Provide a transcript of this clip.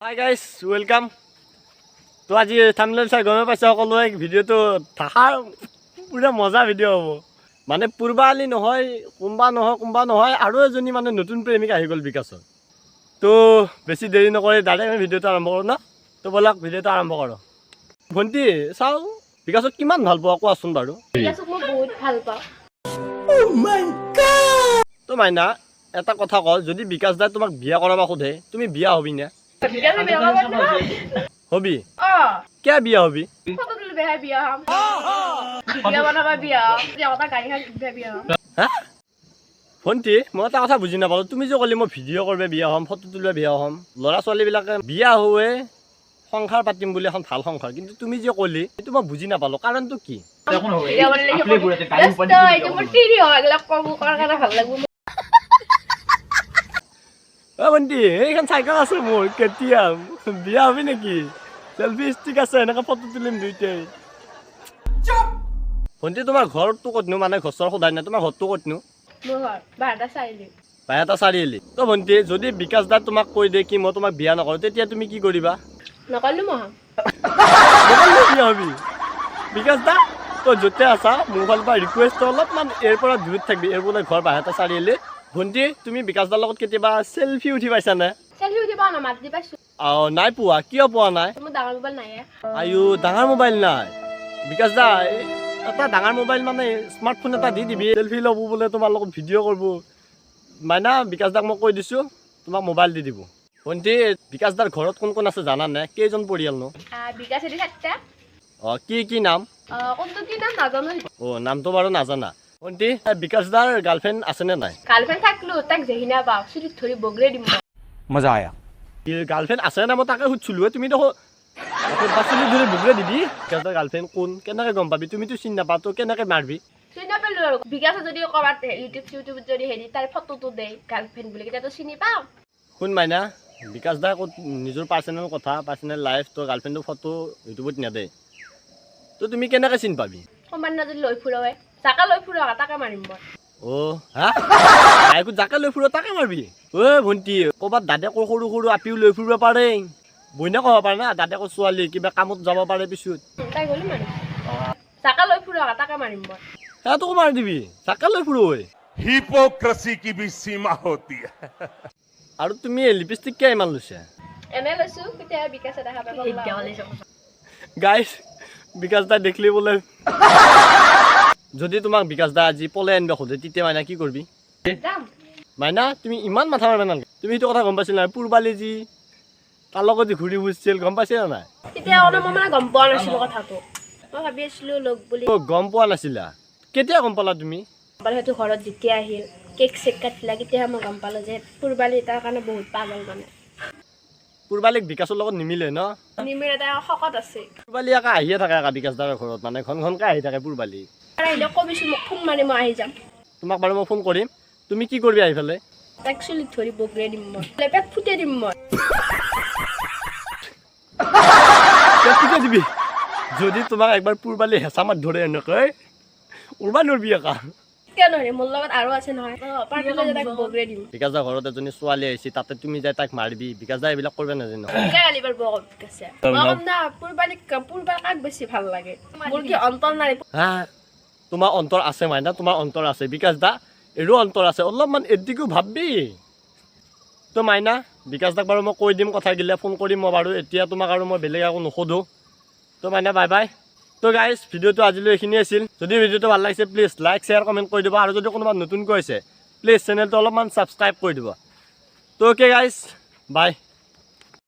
Hi guys, welcome. তো আজি thumbnail চাই গমে পাইছে সকলোৱে ভিডিওটো থাকাৰ পুৰা মজা ভিডিও হ'ব মানে পুৰবালি নহয় কোনবা নহয় আৰু এজনী মানে নতুন প্ৰেমিক আহি গ'ল বিকাশৰ তো বেছি দেৰি নকৰি ডাইৰেক্ট আমি ভিডিওটো আৰম্ভ কৰোঁ না তো বলক ভিডিওটো আৰম্ভ কৰোঁ ভন্টি চাও বিকাশক কিমান ভাল পোৱা কোৱাচোন বাৰু বিকাশক মই বহুত ভাল পাওঁ ও মাই গড তো মাইনা এটা কথা কও যদি বিকাশ দা তোমাক বিয়া কৰাবা খোধে তুমি বিয়া হবি না বিকাশে বিয়া কৰাবা হবি क्या बिया होबी ফটো তুলবে বিয়া হম ভিডিও বনাবা বিয়া এটা গাড়ী খান বিয়া হ্যাঁ ফোনটি মই এটা কথা বুজি নাপালো তুমি যে কলি মই ভিডিও করবে বিয়া হম ফটো তুলবে বিয়া হম লৰা ছোৱালী বিলাকে বিয়া হোৱে সংসাৰ পাতিম বুলি এখন ভাল সংসাৰ কিন্তু তুমি যে কলি এটো মই বুজি নাপালো কাৰণটো কি দেখোন হ'ব আপনি পুৰতে টাইম পানি এইটো মোৰ টিৰি হয় এগলা কম কৰাৰ কাৰণে ভাল লাগব ও বন্টি এইখন সাইকেল আছে মোৰ কেতিয়া বিয়া হবি নেকি সেলফি স্টিক আছে এনেকা ফটো তুলিম দুইটাই চুপ ভন্টি তোমাৰ ঘৰটো ক'তনো মানে ঘৰৰ সদায় না তোমাৰ ঘৰটো ক'তনো মোৰ ঘৰ বাহাটা চাৰিআলি তো ভন্টি যদি বিকাশ দা তোমাক কৈ দে কি মই তোমাক বিয়া নকৰো তেতিয়া তুমি কি কৰিবা নকলু মই বিয়া হবি বিকাশ দা তো যতে আছা মোবাইল বা ৰিকুৱেষ্ট অলপমান এৰ পৰা দূৰত থাকবি এৰ বোলে ঘৰ বাহাটা চাৰিআলি ভন্টি তুমি বিকাশ দাৰ লগত কেতিয়াবা সেলফি উঠি পাইছা না সেলফি উঠিবা না মাতি পাইছো নাই পোৱা কিয় পোৱা নাই মোৰ ডাঙৰ মোবাইল নাই আয়ো ডাঙৰ মোবাইল নাই বিকাশ দা এটা ডাঙৰ মোবাইল মানে স্মাৰ্টফোন এটা দি দিবি সেলফি ল'ব বোলে তোমাৰ লগত ভিডিঅ' কৰিব মাইনা বিকাশ দাক মই কৈ দিছোঁ তোমাক মোবাইল দি দিব ভন্টি বিকাশ দাৰ ঘৰত কোন কোন আছে জানা নে কেইজন পৰিয়াল নো বিকাশ এদি থাকতে কি নাম কোনটো কি নাম নাজানো নামটো বাৰু নাজানা ভন্টি বিকাশ দাৰ গাৰ্লফ্ৰেণ্ড আছে নে নাই গাৰ্লফ্ৰেণ্ড থাকলো তাক জেহিনা পাও চুৰিত ধৰি বগৰে দিম মজা আয়া গাৰ্লফ্ৰেণ্ড আছে না মই তাকে সুধিছিলো তুমি দেখো বাছলি ধৰি বুগৰে দিবি বিকাশ দাৰ গাৰ্লফ্ৰেণ্ড কোন কেনেকৈ গম পাবি তুমিতো চিনি নাপাও তো কেনেকৈ মাৰবি চিনি নাপালো আৰু বিকাশে যদি ক'ৰবাত ইউটিউবত যদি হেৰি তাৰ ফটোটো দে গাৰ্লফ্ৰেণ্ড বুলি কেতিয়াতো চিনি পাওঁ শুন মাইনা বিকাশ দা নিজৰ পাৰ্চনেল কথা পাৰ্চনেল লাইফ তো গাৰ্লফ্ৰেণ্ডৰ ফটো ইউটিউবত নেদে তো তুমি কেনেকৈ চিনি পাবি সমান্য যদি লৈ ফুৰোৱে জাকা লৈ ফুৰো তাকে মাৰিম মই হা আইকো জাকা লৈ ফুৰো তাকে মাৰবি ভন্টি ক'ৰবাত দাদেকৰ সৰু সৰু আপিও লৈ ফুৰিব পাৰে বইনা ক'ব পাৰে না দাদেকৰ ছোৱালী কিবা কামত যাব পাৰে পিছত তাই গ'লে মাৰিম জাকা লৈ ফুৰো তাকে মাৰিম মই তোক মাৰি দিবি জাকা লৈ ফুৰো हिपोक्रेसी की भी सीमा होती है আৰু তুমি লিপষ্টিক কিয় ইমান লৈছা এনে লৈছো কেতিয়া বিকাশে দেখা পাব গাইছ বিকাশ দা দেখলি বোলে যদি তোমাক বিকাশ দা আজি পলাই আনিব খোজে তেতিয়া মাইনা কি কৰিবি মাইনা তুমি ইমান মাথা মাৰিব নালাগে তুমি সেইটো কথা গম পাইছিলা নাই পুৰবালি যি তাৰ লগত ঘূৰি ফুৰিছিল গম পাইছিলা নাই তেতিয়া মই মানে গম পোৱা নাছিলো কথাটো মই ভাবি আছিলো লগ বুলি গম পোৱা নাছিলা কেতিয়া গম পালা তুমি সেইটো ঘৰত যেতিয়া আহিল কেক চেক কাটিলা কেতিয়া মই গম পালো যে পুৰবালি তাৰ কাৰণে বহুত পাগল মানে পুৰবালিক বিকাশৰ লগত নিমিলে ন নিমিলে তাই শকত আছে পুৰবালি একা আহিয়ে থাকে একা বিকাশ দাৰ ঘৰত মানে ঘনঘনকৈ আহি থাকে পুৰবালি আহিলে কবিছো মোক ফোন মাৰি মই আহি যাম তোমাক বাৰু মই ফোন কৰিম তুমি কি কৰিবি আহি পেলাই তাক চুলিত ধৰি বগৰে দিম মই পেট ফুটাই দিম মই ফুটাই দিবি যদি তোমাক একবাৰ পুৰবালি হেঁচা মাত ধৰে এনেকৈ উৰবা নৰবি একা কিয় নহয় মোৰ লগত আৰু আছে নহয় পাৰ্টিলৈ তাক বগৰে দিম বিকাশ দাৰ ঘৰত এজনী ছোৱালী আহিছে তাতে তুমি যাই তাক মাৰিবি বিকাশ দা এইবিলাক কৰিব নাজানো গালি পাৰ বগৰ বিকাশে মই না পুৰবালি কাক বেছি ভাল লাগে মোৰ কি অন্তৰ নাই হা তোমাৰ অন্তৰ আছে মাইনা তোমাৰ অন্তৰ আছে বিকাশ দা এৰো অন্তৰ আছে অলপমান এদিকো ভাববি তো মাইনা বিকাশ দাক বাৰু মই কৈ দিম কথা গিলে ফোন কৰিম মই বাৰু এতিয়া তোমাক আৰু মই বেলেগ একো নোসোধো তো মাইনা বাই বাই তো গাইজ ভিডিঅ'টো আজিলৈ এইখিনি আছিল যদি ভিডিঅ'টো ভাল লাগিছে প্লিজ লাইক শ্বেয়াৰ কমেণ্ট কৰি দিব আৰু যদি কোনোবা নতুনকৈ আছে প্লিজ চেনেলটো অলপমান ছাবস্ক্ৰাইব কৰি দিব তো অ'কে গাইজ বাই